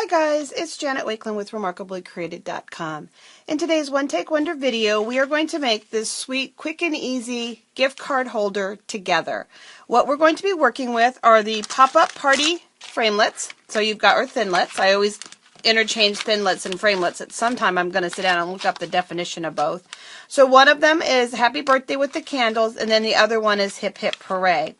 Hi guys, it's Janet Wakeland with RemarkablyCreated.com. In today's One Take Wonder video, we are going to make this sweet, quick and easy gift card holder together. What we're going to be working with are the pop-up party framelits. So you've got our thinlits. I always interchange thinlits and framelits. At some time I'm going to sit down and look up the definition of both. So one of them is Happy Birthday with the candles, and then the other one is Hip Hip Hooray.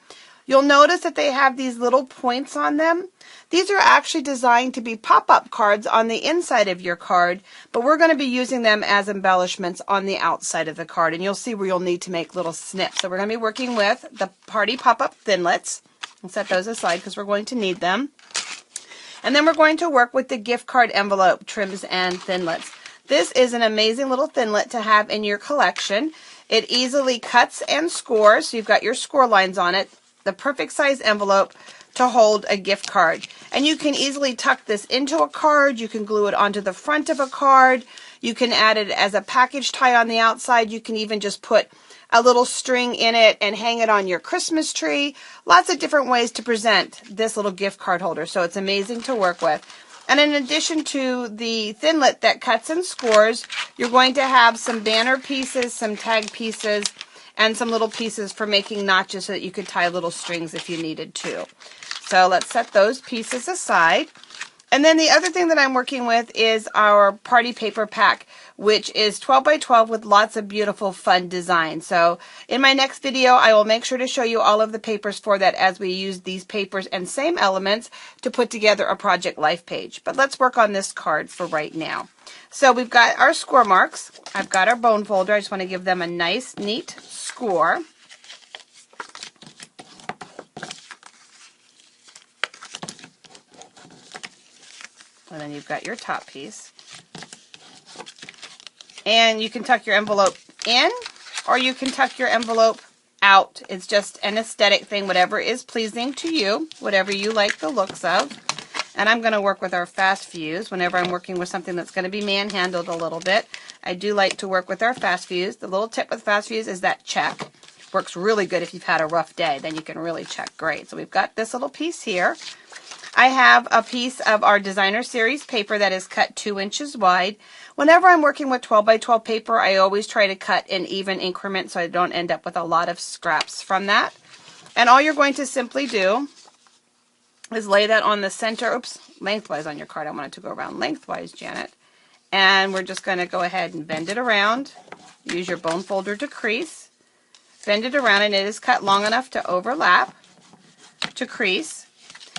You'll notice that they have these little points on them. These are actually designed to be pop-up cards on the inside of your card, but we're going to be using them as embellishments on the outside of the card, and you'll see where you'll need to make little snips. So we're going to be working with the Party Pop-Up Thinlits. I'll set those aside because we're going to need them. And then we're going to work with the gift card envelope trims and thinlits. This is an amazing little thinlit to have in your collection. It easily cuts and scores, so you've got your score lines on it. The perfect size envelope to hold a gift card. And you can easily tuck this into a card. You can glue it onto the front of a card. You can add it as a package tie on the outside. You can even just put a little string in it and hang it on your Christmas tree. Lots of different ways to present this little gift card holder. So it's amazing to work with. And in addition to the thinlit that cuts and scores, you're going to have some banner pieces, some tag pieces, and some little pieces for making notches so that you could tie little strings if you needed to. So let's set those pieces aside. And then the other thing that I'm working with is our party paper pack, which is 12 by 12 with lots of beautiful, fun designs. So in my next video, I will make sure to show you all of the papers for that as we use these papers and same elements to put together a project life page. But let's work on this card for right now. So we've got our score marks. I've got our bone folder. I just want to give them a nice, neat score. And then you've got your top piece. And you can tuck your envelope in, or you can tuck your envelope out. It's just an aesthetic thing, whatever is pleasing to you, whatever you like the looks of. And I'm going to work with our fast fuse whenever I'm working with something that's going to be man-handled a little bit. I do like to work with our fast fuse. The little tip with fast fuse is that check. Works really good if you've had a rough day. Then you can really check great. So we've got this little piece here. I have a piece of our designer series paper that is cut 2 inches wide. Whenever I'm working with 12 by 12 paper, I always try to cut in even increments so I don't end up with a lot of scraps from that. And all you're going to simply do is lay that on the center, lengthwise on your card. I want it to go around lengthwise, Janet. And we're just going to go ahead and bend it around. Use your bone folder to crease. Bend it around, and it is cut long enough to overlap, to crease.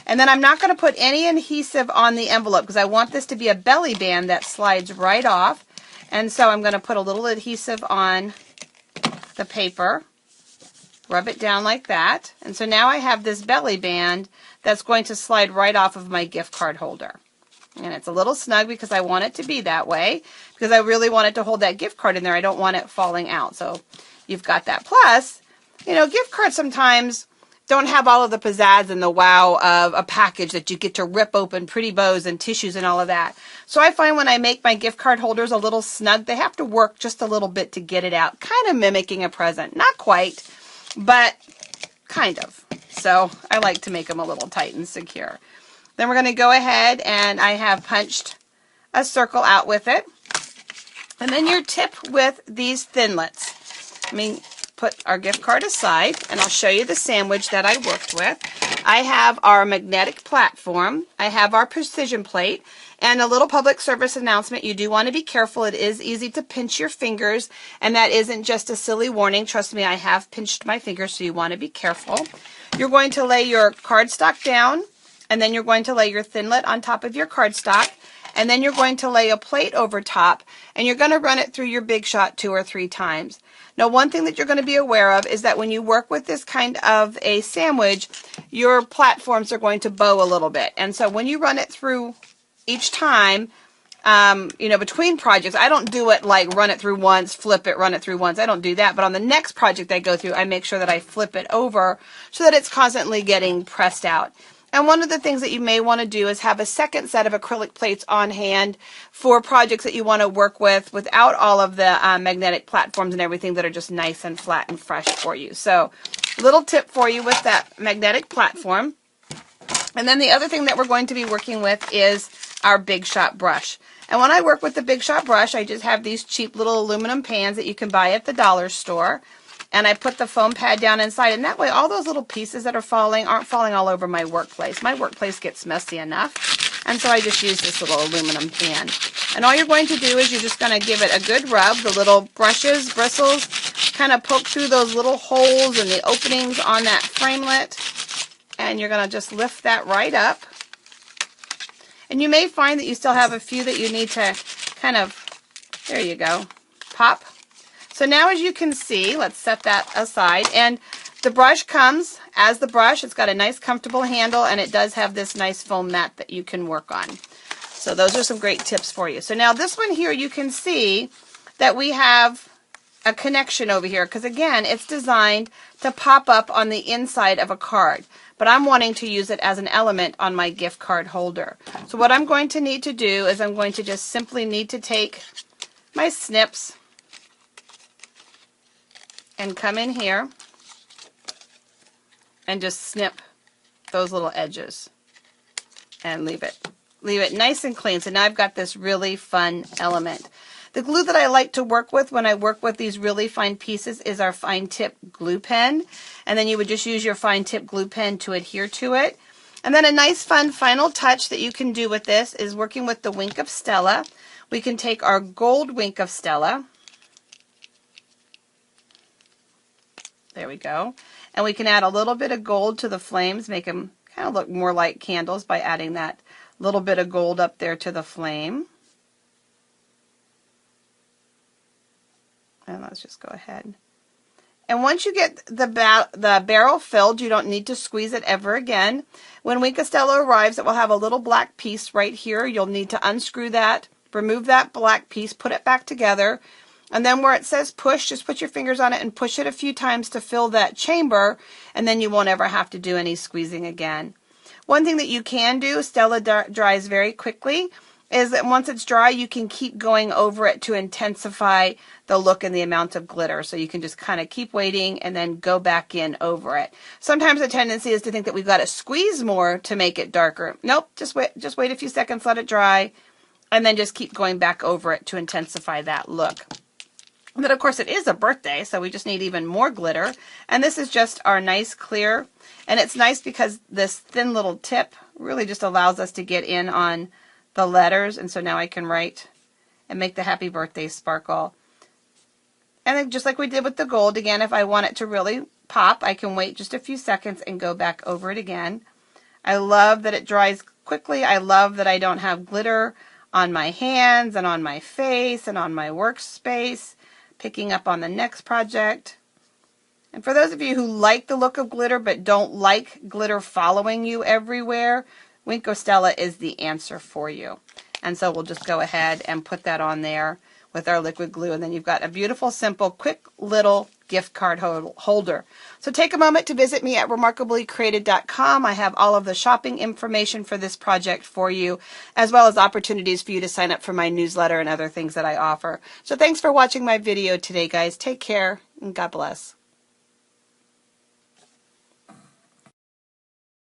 And then I'm not going to put any adhesive on the envelope because I want this to be a belly band that slides right off. And so I'm going to put a little adhesive on the paper. Rub it down like that. And so now I have this belly band that's going to slide right off of my gift card holder. And it's a little snug because I want it to be that way, because I really want it to hold that gift card in there. I don't want it falling out. So you've got that. Plus, you know, gift cards sometimes don't have all of the pizzazz and the wow of a package that you get to rip open, pretty bows and tissues and all of that. So I find when I make my gift card holders a little snug, they have to work just a little bit to get it out, kind of mimicking a present. Not quite, but kind of. So I like to make them a little tight and secure. Then we're going to go ahead, and I have punched a circle out with it. And then your tip with these thinlits. Put our gift card aside, and I'll show you the sandwich that I worked with. I have our magnetic platform. I have our precision plate. And a little public service announcement, you do want to be careful. It is easy to pinch your fingers, and that isn't just a silly warning. Trust me, I have pinched my fingers, so you want to be careful. You're going to lay your cardstock down, and then you're going to lay your thinlit on top of your cardstock, and then you're going to lay a plate over top, and you're going to run it through your Big Shot 2 or 3 times. Now, one thing that you're going to be aware of is that when you work with this kind of a sandwich, your platforms are going to bow a little bit. And so when you run it through each time, you know, between projects, I don't do it like run it through once, flip it, run it through once. I don't do that. But on the next project I go through, I make sure that I flip it over so that it's constantly getting pressed out. And one of the things that you may want to do is have a second set of acrylic plates on hand for projects that you want to work with without all of the magnetic platforms and everything, that are just nice and flat and fresh for you. So, little tip for you with that magnetic platform. And then the other thing that we're going to be working with is our Big Shot brush. And when I work with the Big Shot brush, I just have these cheap little aluminum pans that you can buy at the dollar store. And I put the foam pad down inside, and that way all those little pieces that are falling aren't falling all over my workplace. My workplace gets messy enough, and so I just use this little aluminum pan. And all you're going to do is you're just going to give it a good rub. The little bristles, kind of poke through those little holes and the openings on that framelit, and you're going to just lift that right up. And you may find that you still have a few that you need to kind of, there you go, pop. So now as you can see, let's set that aside. And the brush comes as the brush. It's got a nice comfortable handle, and it does have this nice foam mat that you can work on. So those are some great tips for you. So now this one here, you can see that we have a connection over here, because again, it's designed to pop up on the inside of a card. But I'm wanting to use it as an element on my gift card holder. So what I'm going to need to do is I'm going to just simply need to take my snips and come in here and just snip those little edges and leave it nice and clean. So now I've got this really fun element. The glue that I like to work with when I work with these really fine pieces is our fine tip glue pen. And then you would just use your fine tip glue pen to adhere to it. And then a nice fun final touch that you can do with this is working with the Wink of Stella. We can take our gold Wink of Stella. There we go. And we can add a little bit of gold to the flames, make them kind of look more like candles by adding that little bit of gold up there to the flame. And let's just go ahead. And once you get the barrel filled, you don't need to squeeze it ever again. When Wink of Stella arrives, it will have a little black piece right here. You'll need to unscrew that, remove that black piece, put it back together. And then where it says push, just put your fingers on it and push it a few times to fill that chamber, and then you won't ever have to do any squeezing again. One thing that you can do, Stella dries very quickly, is that once it's dry, you can keep going over it to intensify the look and the amount of glitter. So you can just kind of keep waiting and then go back in over it. Sometimes the tendency is to think that we've got to squeeze more to make it darker. Nope, just wait a few seconds, let it dry, and then just keep going back over it to intensify that look. But of course it is a birthday, so we just need even more glitter. And this is just our nice clear. And it's nice because this thin little tip really just allows us to get in on the letters. And so now I can write and make the happy birthday sparkle. And then just like we did with the gold, again, if I want it to really pop, I can wait just a few seconds and go back over it again. I love that it dries quickly. I love that I don't have glitter on my hands and on my face and on my workspace. Picking up on the next project. And for those of you who like the look of glitter but don't like glitter following you everywhere, Wink of Stella is the answer for you. And so we'll just go ahead and put that on there with our liquid glue, and then you've got a beautiful, simple, quick little gift card holder. So take a moment to visit me at remarkablycreated.com. I have all of the shopping information for this project for you, as well as opportunities for you to sign up for my newsletter and other things that I offer. So thanks for watching my video today, guys. Take care, and God bless.